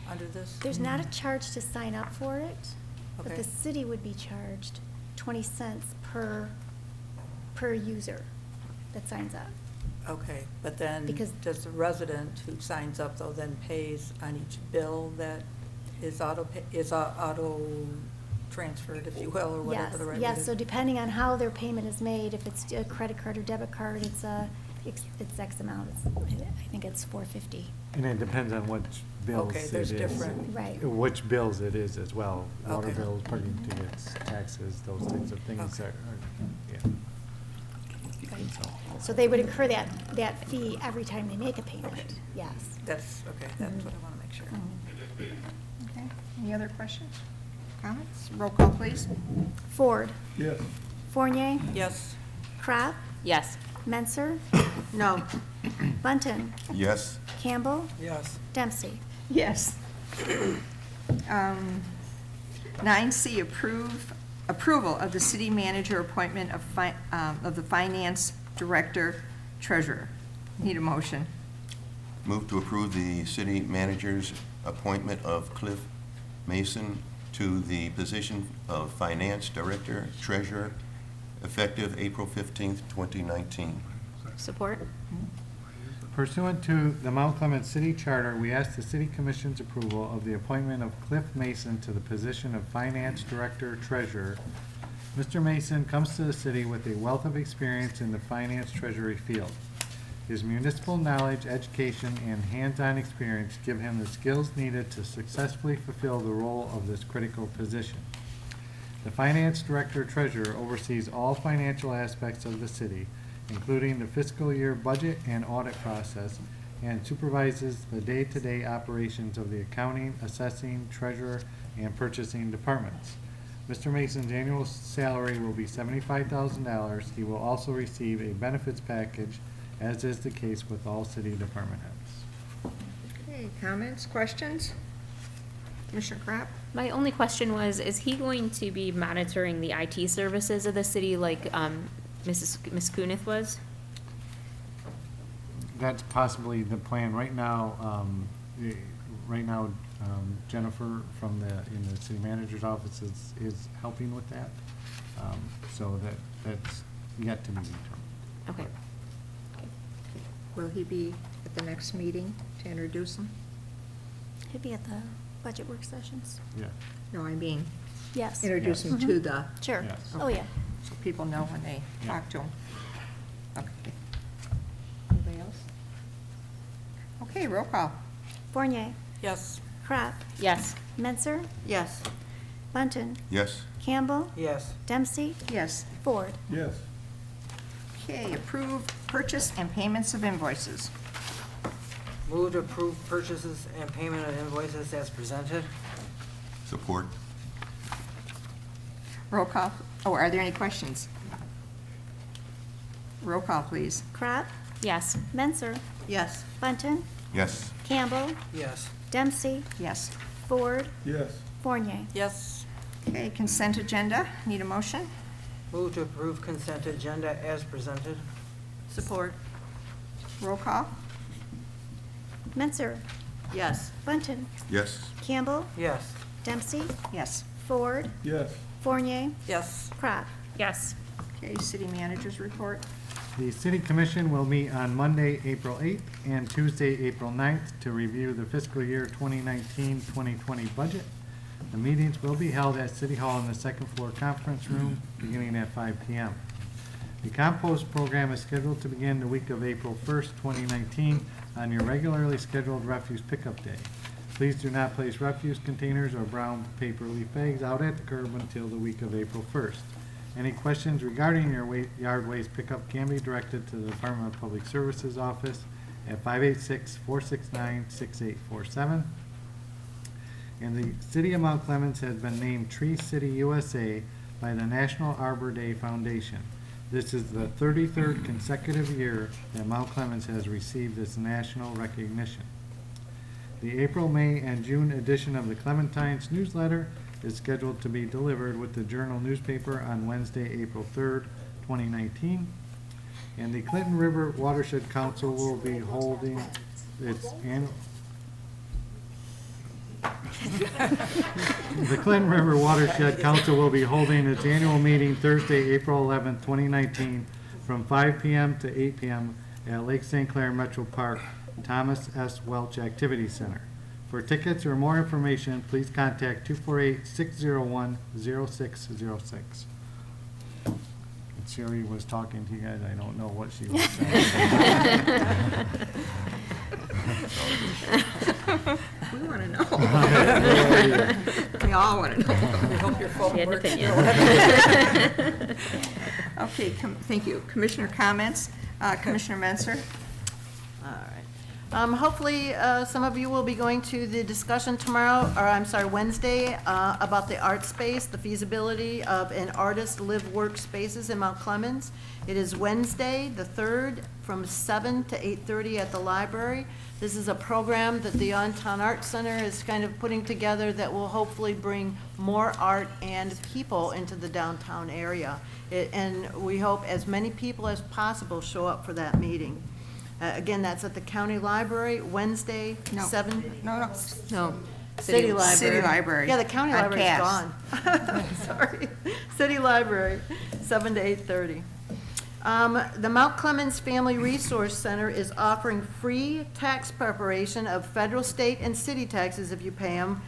under this? There's not a charge to sign up for it, but Okay. the city would be charged 20 cents per user that signs up. Okay, but then, Because- does the resident who signs up, though, then pays on each bill that is auto transferred, if you will, or whatever the right word Yes, is? so depending on how their payment is made, if it's a credit card or debit card, it's X amount. I think it's $4.50. And it depends on which bills Okay, it there's is. different- Right. Which bills it is as well. Water Okay. bills, parking tickets, taxes, those types of things Okay. yeah. So they would incur that fee every time they make a payment, yes. That's what I want to make sure. Okay, any other questions, comments? Roll call, please. Ford, Yes. Fournier, Yes. Crop, Yes. Menser, No. Bunton, Yes. Campbell, Yes. Dempsey. Yes. 9C, approval of the city manager appointment of the finance director treasurer. Need a motion? Move to approve the city manager's appointment of Cliff Mason to the position of finance director treasurer effective April 15th, 2019. Support? Pursuant to the Mount Clemens City Charter, we ask the City Commission's approval of the appointment of Cliff Mason to the position of Finance Director Treasurer. Mr. Mason comes to the city with a wealth of experience in the finance treasury field. His municipal knowledge, education, and hands-on experience give him the skills needed to successfully fulfill the role of this critical position. The Finance Director Treasurer oversees all financial aspects of the city, including the fiscal year budget and audit process, and supervises the day-to-day operations of the accounting, assessing, treasurer, and purchasing departments. Mr. Mason's annual salary will be $75,000. He will also receive a benefits package, as is the case with all city department heads. Okay, comments, questions? Commissioner Crop? My only question was, is he going to be monitoring the IT services of the city like Ms. Kunith was? That's possibly the plan. Right now, Jennifer from in the city manager's office is helping with that. So that's yet to be determined. Okay. Will he be at the next meeting to introduce him? He'd be at the budget work sessions. Yeah. No, I mean, Yes. introduce him Mhm. to the, Sure. Yes. Oh, yeah. so people know when they Yeah. talk to him. Okay. Anybody else? Okay, roll call. Fournier, Yes. Crop, Yes. Menser, Yes. Bunton, Yes. Campbell, Yes. Dempsey, Yes. Ford. Yes. Okay, approve purchase and payments of invoices. Move to approve purchases and payment of invoices as presented. Support. Roll call. Oh, are there any questions? Roll call, please. Crop, Yes. Menzer, Yes. Bunton, Yes. Campbell, Yes. Dempsey, Yes. Ford, Yes. Fournier. Yes. Okay, consent agenda. Need a motion? Move to approve consent agenda as presented. Support. Roll call. Menzer, Yes. Bunton, Yes. Campbell, Yes. Dempsey, Yes. Ford, Yes. Fournier, Yes. Crop. Yes. Okay, city managers report. The City Commission will meet on Monday, April 8th and Tuesday, April 9th to review the fiscal year 2019-2020 budget. The meetings will be held at City Hall in the second floor conference room beginning at 5 p.m. The compost program is scheduled to begin the week of April 1st, 2019 on your regularly scheduled refuse pickup day. Please do not place refuse containers or brown paper leaf bags out at the curb until the week of April 1st. Any questions regarding your yard waste pickup can be directed to the Department of Public Services office at 586-469-6847. And the City of Mount Clemens has been named Tree City USA by the National Arbor Day Foundation. This is the 33rd consecutive year that Mount Clemens has received this national recognition. The April, May, and June edition of the Clementines newsletter is scheduled to be delivered with the Journal newspaper on Wednesday, April 3rd, 2019. And the Clinton River Watershed Council will be holding its annual... The Clinton River Watershed Council will be holding its annual meeting Thursday, April 11th, 2019, from 5 p.m. to 8 p.m. at Lake St. Clair Metro Park, Thomas S. Welch Activity Center. For tickets or more information, please contact 248-601-0606. Siri was talking to you guys. I don't know what she was saying. We want to know. We all want to know. We hope your phone She had an works. opinion. Okay, thank you. Commissioner comments? Commissioner Menzer? All right. Hopefully, some of you will be going to the discussion tomorrow, or I'm sorry, Wednesday, about the art space, the feasibility of an artist live work spaces in Mount Clemens. It is Wednesday, the 3rd, from 7 to 8:30 at the library. This is a program that the Downtown Art Center is kind of putting together that will hopefully bring more art and people into the downtown area. And we hope as many people as possible show up for that meeting. Again, that's at the county library, Wednesday, No. 7. No. No. City Library. City Library. Yeah, the county On library's Cass. gone. Sorry. City Library, 7 to 8:30. The Mount Clemens Family Resource Center is offering free tax preparation of federal, state, and city taxes if you pay them,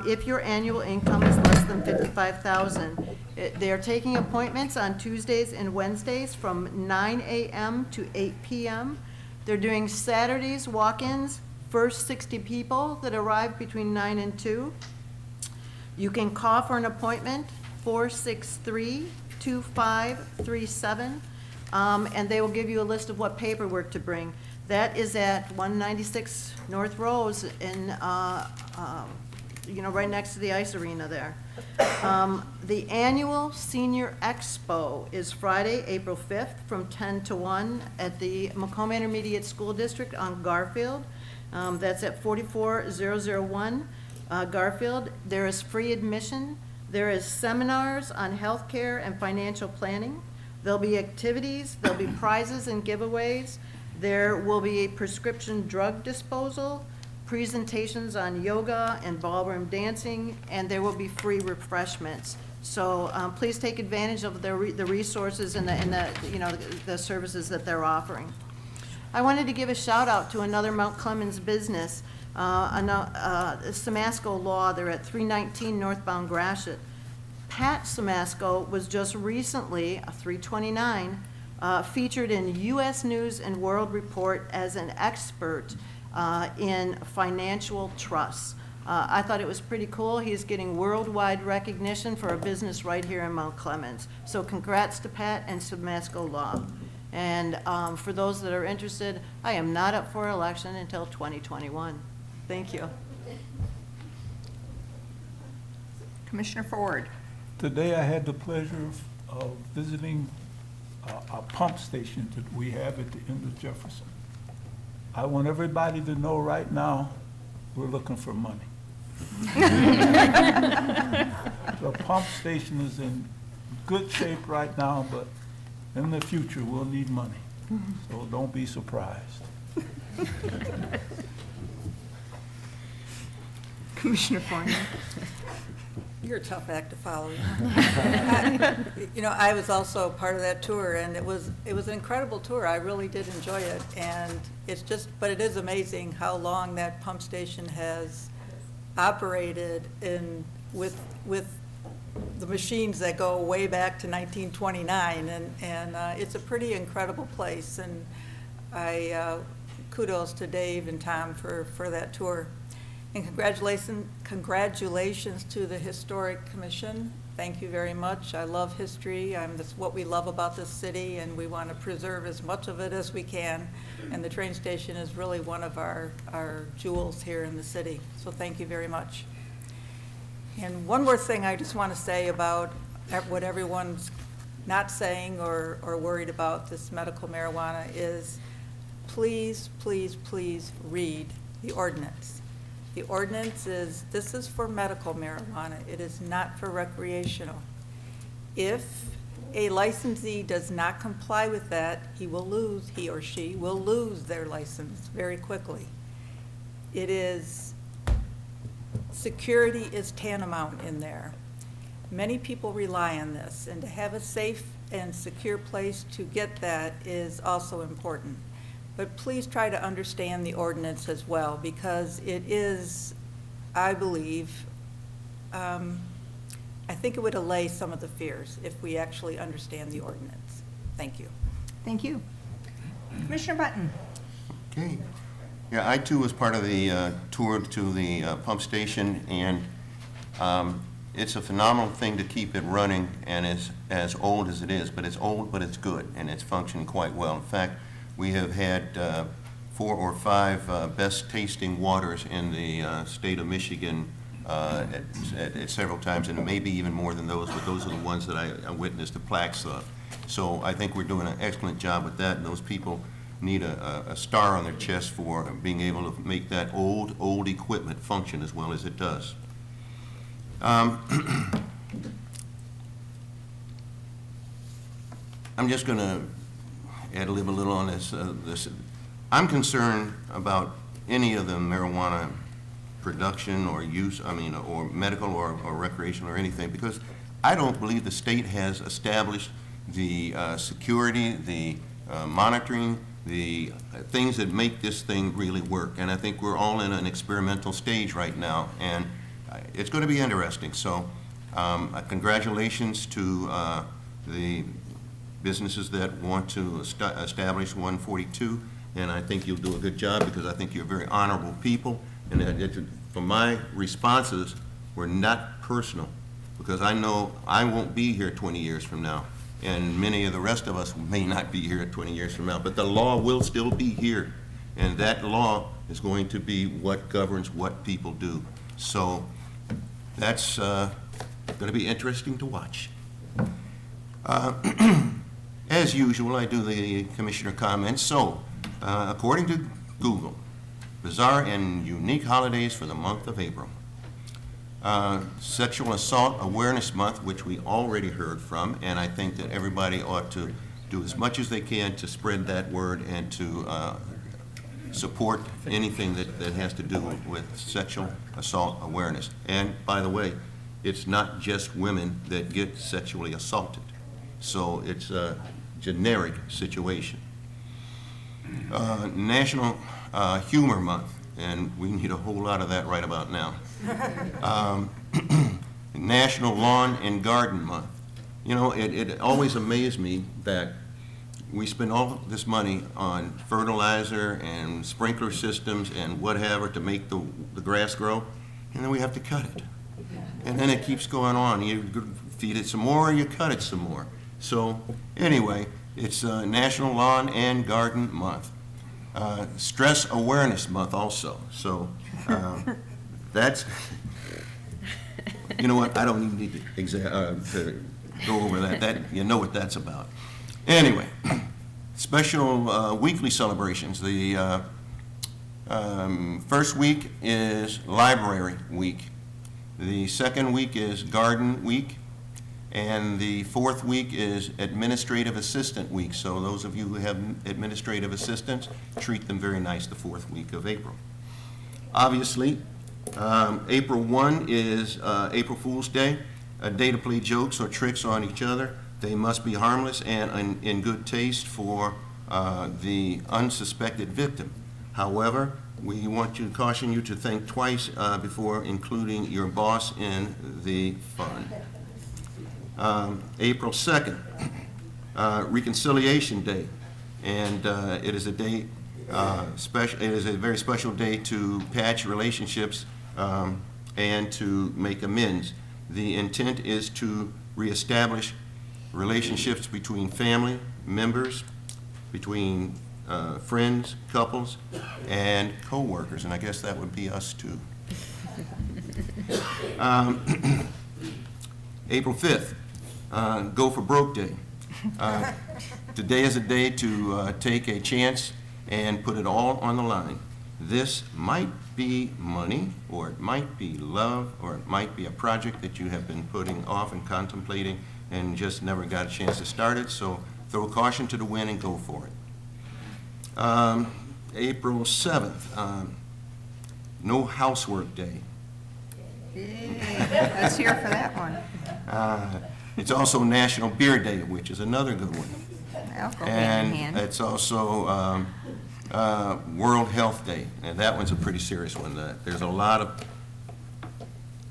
if your annual income is less than $55,000. They are taking appointments on Tuesdays and Wednesdays from 9 a.m. to 8 p.m. They're doing Saturdays walk-ins, first 60 people that arrive between 9 and 2. You can call for an appointment, 463-2537, and they will give you a list of what paperwork to bring. That is at 196 North Rose in, right next to the ice arena there. The annual Senior Expo is Friday, April 5th, from 10 to 1 at the Macomb Intermediate School District on Garfield. That's at 44001 Garfield. There is free admission. There is seminars on healthcare and financial planning. There'll be activities, there'll be prizes and giveaways. There will be a prescription drug disposal, presentations on yoga and ballroom dancing, and there will be free refreshments. So please take advantage of the resources and the services that they're offering. I wanted to give a shout out to another Mount Clemens business, Samasco Law. They're at 319 northbound Gratiot. Pat Samasco was just recently, 329, featured in U.S. News and World Report as an expert in financial trusts. I thought it was pretty cool. He's getting worldwide recognition for a business right here in Mount Clemens. So congrats to Pat and Samasco Law. And for those that are interested, I am not up for election until 2021. Thank you. Commissioner Ford. Today I had the pleasure of visiting a pump station that we have at the end of Jefferson. I want everybody to know right now, we're looking for money. The pump station is in good shape right now, but in the future, we'll need money. So don't be surprised. Commissioner Foreman. You're a tough act to follow. You know, I was also part of that tour, and it was an incredible tour. I really did enjoy it, and but it is amazing how long that pump station has operated with the machines that go way back to 1929, and it's a pretty incredible place. And I kudos to Dave and Tom for that tour. And congratulations to the Historic Commission. Thank you very much. I love history. That's what we love about this city, and we want to preserve as much of it as we can. And the train station is really one of our jewels here in the city. So thank you very much. And one more thing I just want to say about what everyone's not saying or worried about this medical marijuana is please, please, please read the ordinance. The ordinance this is for medical marijuana. It is not for recreational. If a licensee does not comply with that, he or she will lose their license very quickly. Security is tantamount in there. Many people rely on this, and to have a safe and secure place to get that is also important. But please try to understand the ordinance as well, because it is, I believe, I think it would allay some of the fears if we actually understand the ordinance. Thank you. Thank you. Commissioner Button. Okay. Yeah, I too was part of the tour to the pump station, and it's a phenomenal thing to keep it running, and it's as old as it is, but it's old, but it's good, and it's functioning quite well. In fact, we have had 4 or 5 best tasting waters in the state of Michigan at several times, and maybe even more than those, but those are the ones that I witnessed the plaques of. So I think we're doing an excellent job with that, and those people need a star on their chest for being able to make that old equipment function as well as it does. I'm just going to ad-lib a little on this. I'm concerned about any of the marijuana production or use, or medical or recreational or anything, because I don't believe the state has established the security, the monitoring, the things that make this thing really work. And I think we're all in an experimental stage right now, and it's going to be interesting. So congratulations to the businesses that want to establish 142, and I think you'll do a good job, because I think you're very honorable people. And from my responses were not personal, because I know I won't be here 20 years from now, and many of the rest of us may not be here 20 years from now, but the law will still be here, and that law is going to be what governs what people do. So that's going to be interesting to watch. As usual, I do the commissioner comments. So, according to Google, bizarre and unique holidays for the month of April. Sexual Assault Awareness Month, which we already heard from, and I think that everybody ought to do as much as they can to spread that word and to support anything that has to do with sexual assault awareness. And by the way, it's not just women that get sexually assaulted. So it's a generic situation. National Humor Month, and we need a whole lot of that right about now. National Lawn and Garden Month. You know, it always amazed me that we spend all this money on fertilizer and sprinkler systems and whatever to make the grass grow, and then we have to cut it. And then it keeps going on. You feed it some more, you cut it some more. So anyway, It's National Lawn and Garden Month. Stress Awareness Month also. So that's, you know what, I don't even need to go over that. You know what that's about. Anyway, special weekly celebrations. The first week is Library Week. The second week is Garden Week. And the fourth week is Administrative Assistant Week. So those of you who have administrative assistants, treat them very nice the fourth week of April. Obviously, April 1 is April Fool's Day, a day to play jokes or tricks on each other. They must be harmless and in good taste for the unsuspected victim. However, we want to caution you to think twice before including your boss in the fun. April 2nd, Reconciliation Day, and it is a day it is a very special day to patch relationships and to make amends. The intent is to reestablish relationships between family members, between friends, couples, and co-workers, and I guess that would be us too. April 5th, Go for Broke Day. Today is a day to take a chance and put it all on the line. This might be money, or it might be love, or it might be a project that you have been putting off and contemplating and just never got a chance to start it, so throw caution to the wind and go for it. April 7th, No Housework Day. Let's hear for that one. It's also National Beer Day, which is another good one. Alcohol And in hand. it's also World Health Day, and that one's a pretty serious one. There's a lot of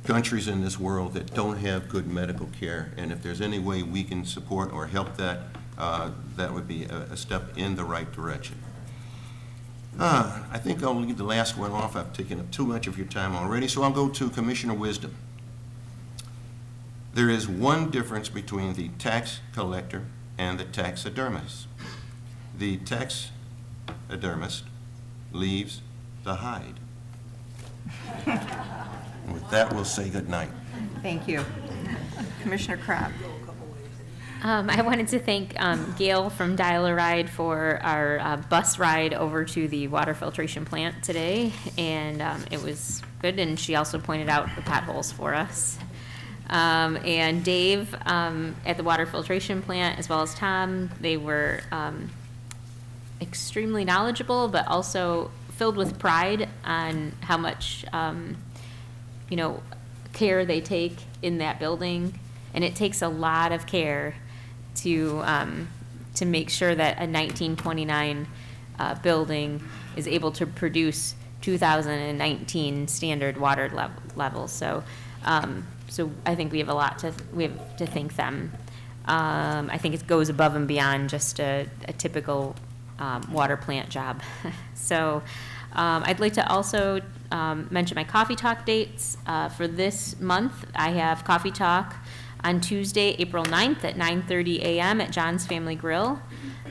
countries in this world that don't have good medical care, and if there's any way we can support or help that, that would be a step in the right direction. I think I'll leave the last one off. I've taken up too much of your time already, so I'll go to Commissioner Wisdom. There is one difference between the tax collector and the taxidermist. The taxidermist leaves the hide. And with that, we'll say good night. Thank you. Commissioner Crabbe. I wanted to thank Gail from Dial-A-Ride for our bus ride over to the water filtration plant today, and it was good, and she also pointed out the potholes for us. And Dave at the water filtration plant, as well as Tom, they were extremely knowledgeable, but also filled with pride on how much, care they take in that building. And it takes a lot of care to make sure that a 1929 building is able to produce 2019 standard water levels. So I think we have to thank them. I think it goes above and beyond just a typical water plant job. So I'd like to also mention my Coffee Talk dates. For this month, I have Coffee Talk on Tuesday, April 9th at 9:30 a.m. at John's Family Grill.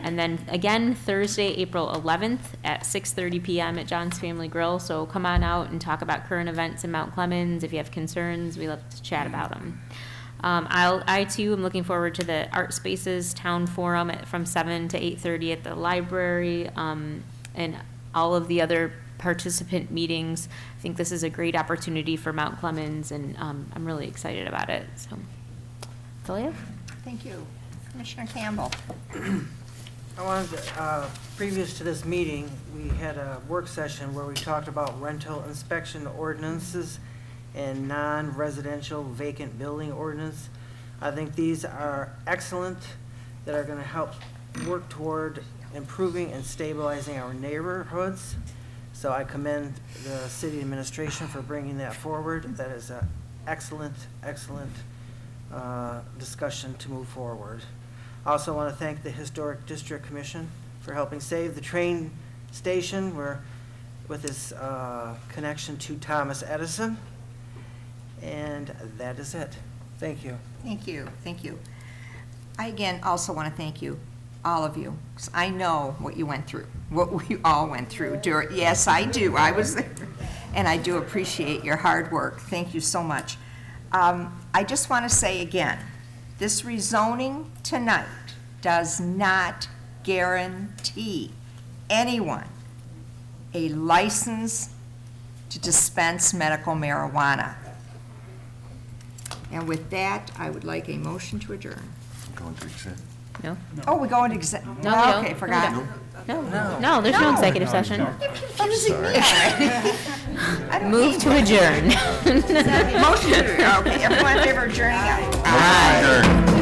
And then again, Thursday, April 11th at 6:30 p.m. at John's Family Grill. So come on out and talk about current events in Mount Clemens. If you have concerns, we love to chat about them. I too am looking forward to the Art Spaces Town Forum from 7 to 8:30 at the library, and all of the other participant meetings. I think this is a great opportunity for Mount Clemens, and I'm really excited about it. So that's all I have. Thank you. Commissioner Campbell. I wanted to, previous to this meeting, we had a work session where we talked about rental inspection ordinances and non-residential vacant building ordinance. I think these are excellent, that are going to help work toward improving and stabilizing our neighborhoods. So I commend the city administration for bringing that forward. That is an excellent, excellent discussion to move forward. I also want to thank the Historic District Commission for helping save the train station with its connection to Thomas Edison. And that is it. Thank you. Thank you. Thank you. I again also want to thank you. all of you, 'cause I know what you went through, what we all went through during, yes, I do, I was there, and I do appreciate your hard work. Thank you so much. I just want to say again, this rezoning tonight does not guarantee anyone a license to dispense medical marijuana. And with that, I would like a motion to adjourn. Going to accept. No? Oh, we go into exec, No, we don't. okay, No, forgot. we No, there's no executive session. Move to adjourn. Motion to, okay, everyone in favor of adjourning? Adjourn.